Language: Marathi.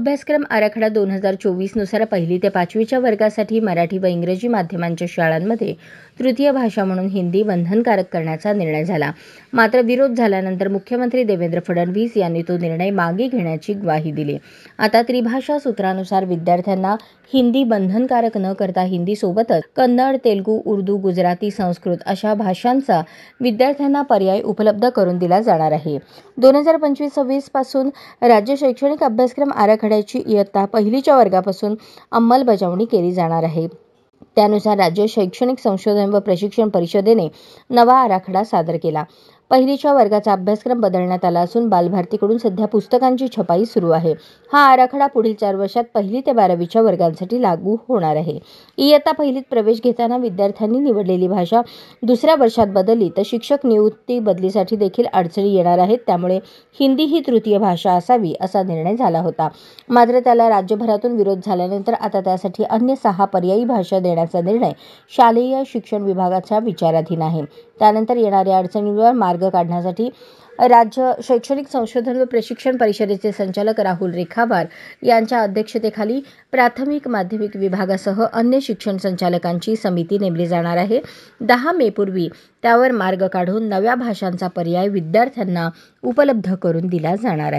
अभ्यासक्रम आराखडा 2024 नुसार 1ली ते 5वीच्या वर्गासाठी मराठी व इंग्रजी माध्यमांच्या शाळांमध्ये तृतीय भाषा म्हणून हिंदी बंधनकारक करण्याचा निर्णय झाला. मात्र विरोध झाल्यानंतर मुख्यमंत्री देवेंद्र फडणवीस यांनी तो निर्णय मागे घेण्याची ग्वाही दिली. आता त्रिभाषा सूत्रानुसार विद्यार्थ्यांना हिंदी बंधनकारक न करता हिंदीसोबतच कन्नड, तेलुगू, उर्दू, गुजराती, संस्कृत अशा भाषांचा विद्यार्थ्यांना पर्याय उपलब्ध करून दिला जाणार आहे. 2025-26 पासून राज्य शैक्षणिक अभ्यासक्रम आराखड्याची इयत्ता 1लीच्या वर्गापासून अंमलबजावणी केली जाणार आहे. त्यानुसार राज्य शैक्षणिक संशोधन व प्रशिक्षण परिषदेने नवा आराखडा सादर केला. 1लीच्या वर्गाचा अभ्यासक्रम बदलण्यात आला असून बालभारतीकडून सध्या पुस्तकांची छपाई सुरू आहे. हा आराखडा पुढील 4 वर्षात 1ली ते 12वीच्या वर्गांसाठी लागू होणार आहे. इयत्ता 1लीत प्रवेश घेताना विद्यार्थ्यांनी निवडलेली भाषा दुसऱ्या वर्षात बदलली तर शिक्षक नियुक्ती बदलीसाठी देखील अडचणी येणार आहेत. त्यामुळे हिंदी ही तृतीय भाषा असावी असा निर्णय झाला होता. मात्र त्याला राज्यभरातून विरोध झाल्यानंतर आता त्यासाठी अन्य 6 पर्यायी भाषा देण्याचा निर्णय शालेय शिक्षण विभागाच्या विचाराधीन आहे. त्यानंतर येणाऱ्या अडचणींवर मार्ग काढण्यासाठी राज्य शैक्षणिक संशोधन व प्रशिक्षण परिषदेचे संचालक राहुल रेखावार यांच्या अध्यक्षतेखाली प्राथमिक माध्यमिक विभागासह अन्य शिक्षण संचालकांची समिती नेमली जाणार आहे. 10 मेपूर्वी त्यावर मार्ग काढून नव्या भाषांचा पर्याय विद्यार्थ्यांना उपलब्ध करून दिला जाणार आहे.